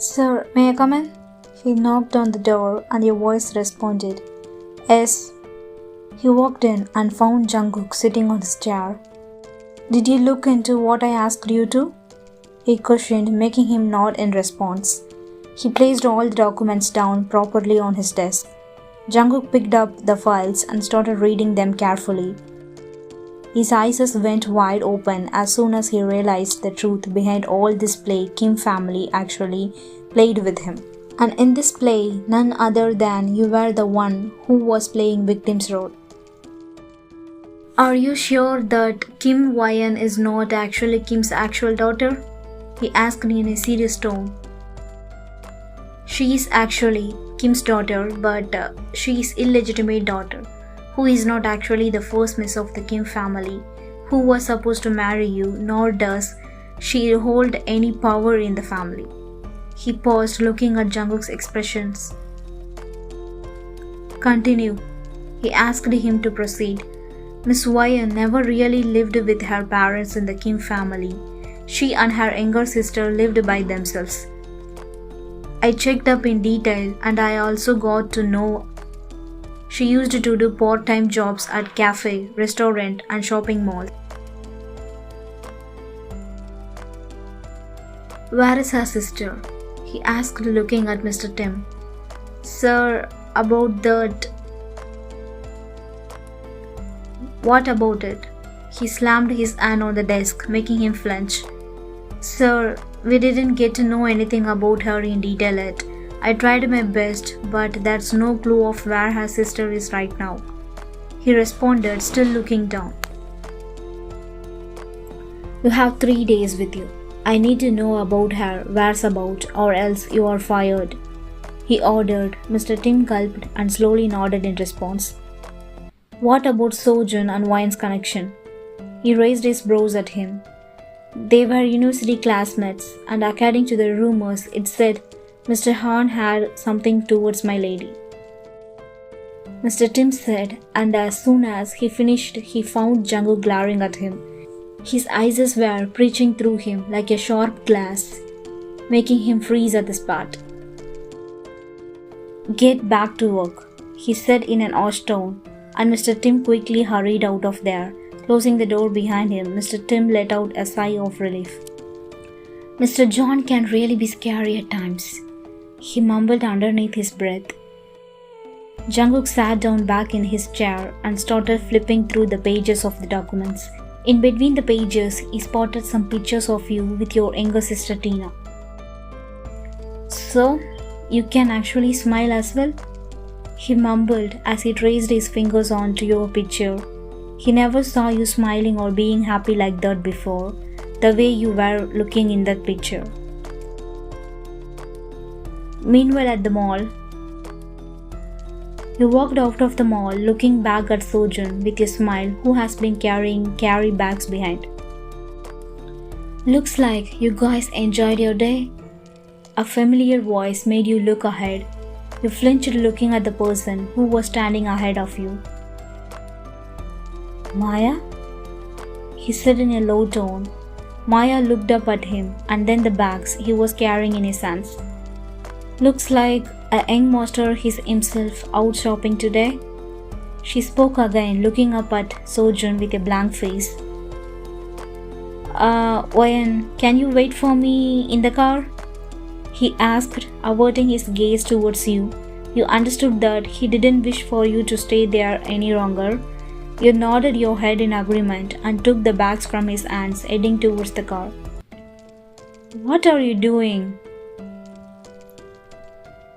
Sir, may I come in? He knocked on the door and a voice responded, Yes. He walked in and found Jungkook sitting on his chair. Did you look into what I asked you to? He questioned, making him nod in response. He placed all the documents down properly on his desk. Jungkook picked up the files and started reading them carefully. His eyes went wide open as soon as he realized the truth behind all this play Kim family actually played with him. And in this play, none other than you were the one who was playing victim's role. Are you sure that Kim Wyan is not actually Kim's actual daughter? He asked in a serious tone. She is actually Kim's daughter, but she is illegitimate daughter, who is not actually the first miss of the Kim family, who was supposed to marry you, nor does she hold any power in the family. He paused, looking at Jungkook's expressions. Continue. He asked him to proceed. Miss Wyan never really lived with her parents in the Kim family. She and her younger sister lived by themselves. I checked up in detail and I also got to know she used to do part-time jobs at cafe, restaurant and shopping mall. Where is her sister? He asked, looking at Mr. Tim. Sir, about that. What about it? He slammed his hand on the desk, making him flinch. Sir, we didn't get to know anything about her in detail yet. I tried my best, but there's no clue of where her sister is right now. He responded, still looking down. You have 3 days with you. I need to know about her whereabouts or else you are fired. He ordered. Mr. Tim gulped and slowly nodded in response. What about Sojun and Wyan's connection? He raised his brows at him. They were university classmates, and according to the rumors, it said Mr. Han had something towards my lady. Mr. Tim said, and as soon as he finished, he found Jungkook glaring at him. His eyes were preaching through him like a sharp glass, making him freeze at the spot. Get back to work, he said in an harsh tone, and Mr. Tim quickly hurried out of there. Closing the door behind him, Mr. Tim let out a sigh of relief. Mr. John can really be scary at times, he mumbled underneath his breath. Jungkook sat down back in his chair and started flipping through the pages of the documents. In between the pages, he spotted some pictures of you with your younger sister Tina. So, you can actually smile as well? He mumbled as he traced his fingers onto your picture. He never saw you smiling or being happy like that before, the way you were looking in that picture. Meanwhile at the mall, he walked out of the mall looking back at Sojun with a smile who has been carrying carry bags behind. Looks like you guys enjoyed your day. A familiar voice made you look ahead. You flinched looking at the person who was standing ahead of you. Maya? He said in a low tone. Maya looked up at him and then the bags he was carrying in his hands. Looks like a young master is himself out shopping today. She spoke again, looking up at Sojun with a blank face. Wyan, can you wait for me in the car? He asked, averting his gaze towards you. You understood that he didn't wish for you to stay there any longer. You nodded your head in agreement and took the bags from his hands, heading towards the car. What are you doing?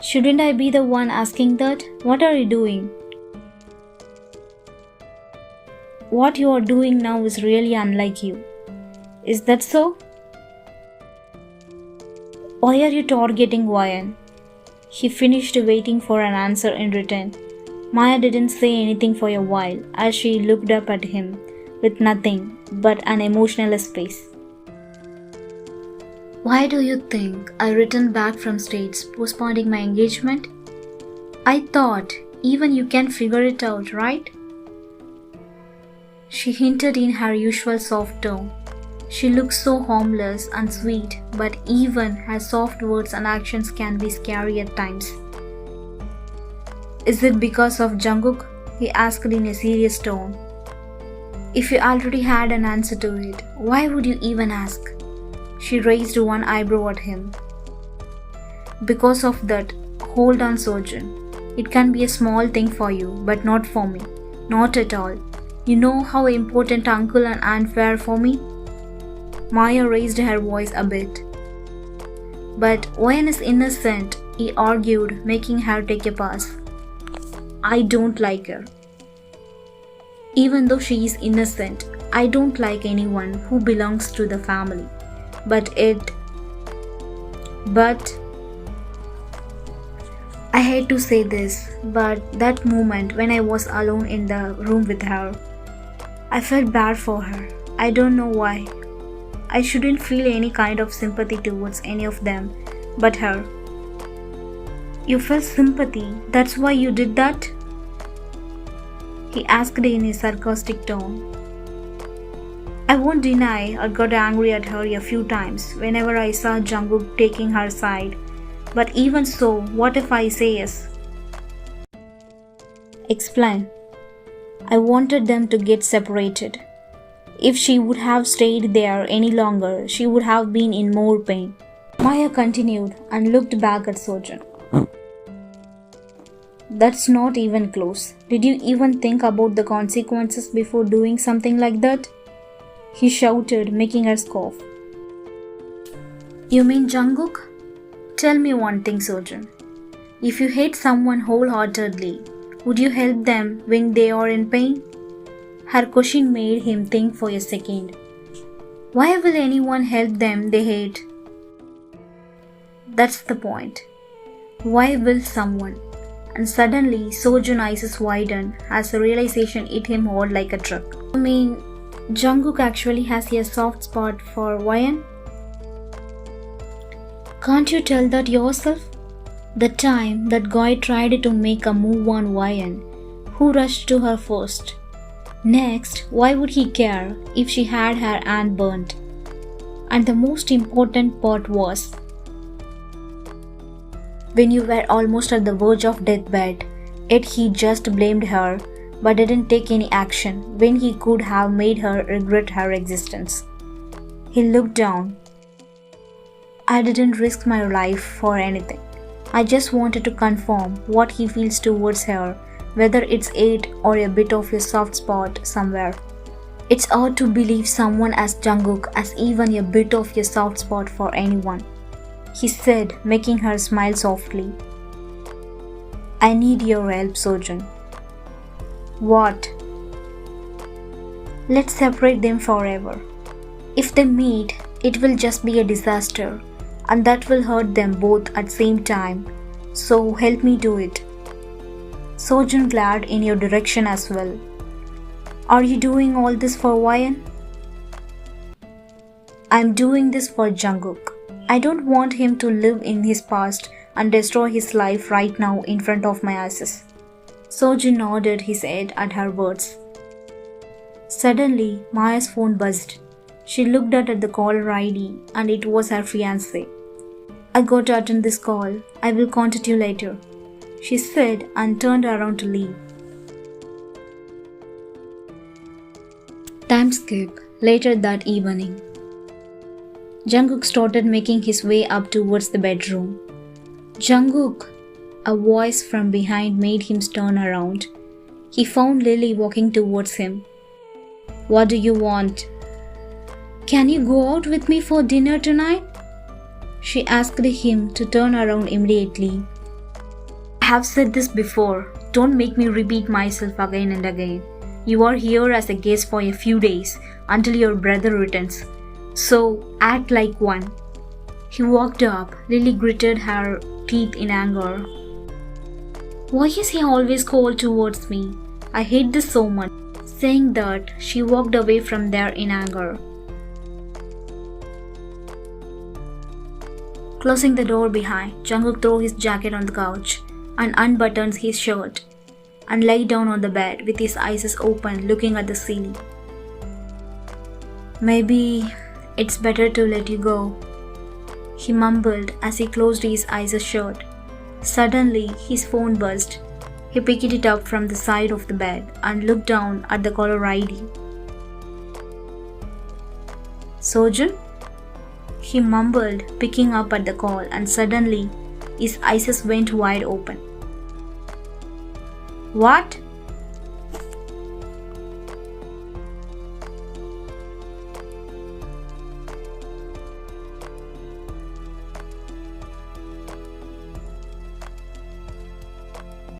Shouldn't I be the one asking that? What are you doing? What you are doing now is really unlike you. Is that so? Why are you targeting Wyan? He finished waiting for an answer in return. Maya didn't say anything for a while as she looked up at him with nothing but an emotionless face. Why do you think I returned back from States postponing my engagement? I thought even you can figure it out, right? She hinted in her usual soft tone. She looks so harmless and sweet, but even her soft words and actions can be scary at times. Is it because of Jungkook? He asked in a serious tone. If you already had an answer to it, why would you even ask? She raised one eyebrow at him. Because of that, hold on, Sojin. It can be a small thing for you, but not for me. Not at all. You know how important uncle and aunt were for me? Maya raised her voice a bit. But Wayne is innocent, he argued, making her take a pass. I don't like her. Even though she is innocent, I don't like anyone who belongs to the family. But I hate to say this, but that moment when I was alone in the room with her, I felt bad for her. I don't know why. I shouldn't feel any kind of sympathy towards any of them, but her. You felt sympathy, that's why you did that? He asked in a sarcastic tone. I won't deny I got angry at her a few times whenever I saw Jungkook taking her side. But even so, what if I say yes? Explain. I wanted them to get separated. If she would have stayed there any longer, she would have been in more pain. Maya continued and looked back at Sojin. That's not even close. Did you even think about the consequences before doing something like that? He shouted, making her scoff. You mean Jungkook? Tell me one thing, Sojin. If you hate someone wholeheartedly, would you help them when they are in pain? Her question made him think for a second. Why will anyone help them they hate? That's the point. Why will someone? And suddenly, Sojin's eyes widened as the realization hit him hard like a truck. I mean, Jungkook actually has a soft spot for Wyan? Can't you tell that yourself? The time that guy tried to make a move on Wyan, who rushed to her first. Next, why would he care if she had her hand burnt? And the most important part was, when you were almost at the verge of deathbed, yet he just blamed her but didn't take any action when he could have made her regret her existence. He looked down. I didn't risk my life for anything. I just wanted to confirm what he feels towards her, whether it's hate or a bit of a soft spot somewhere. It's hard to believe someone as Jungkook has even a bit of a soft spot for anyone, he said, making her smile softly. I need your help, Sojin. What? Let's separate them forever. If they meet, it will just be a disaster, and that will hurt them both at the same time. So help me do it. Sojin glared in your direction as well. Are you doing all this for Wyan? I'm doing this for Jungkook. I don't want him to live in his past and destroy his life right now in front of my eyes. Sojin nodded his head at her words. Suddenly, Maya's phone buzzed. She looked at the caller ID and it was her fiancé. I got to attend this call. I will contact you later, she said and turned around to leave. Time skip. Later that evening, Jungkook started making his way up towards the bedroom. Jungkook! A voice from behind made him turn around. He found Lily walking towards him. What do you want? Can you go out with me for dinner tonight? She asked him to turn around immediately. I have said this before. Don't make me repeat myself again and again. You are here as a guest for a few days until your brother returns. So act like one. He walked up. Lily gritted her teeth in anger. Why is he always cold towards me? I hate this so much. Saying that, she walked away from there in anger. Closing the door behind, Jungkook threw his jacket on the couch and unbuttoned his shirt and lay down on the bed with his eyes open looking at the ceiling. Maybe It's better to let you go, he mumbled as he closed his eyes shut. Suddenly, his phone buzzed. He picked it up from the side of the bed and looked down at the caller ID. Sojun? He mumbled, picking up at the call, and suddenly his eyes went wide open. What?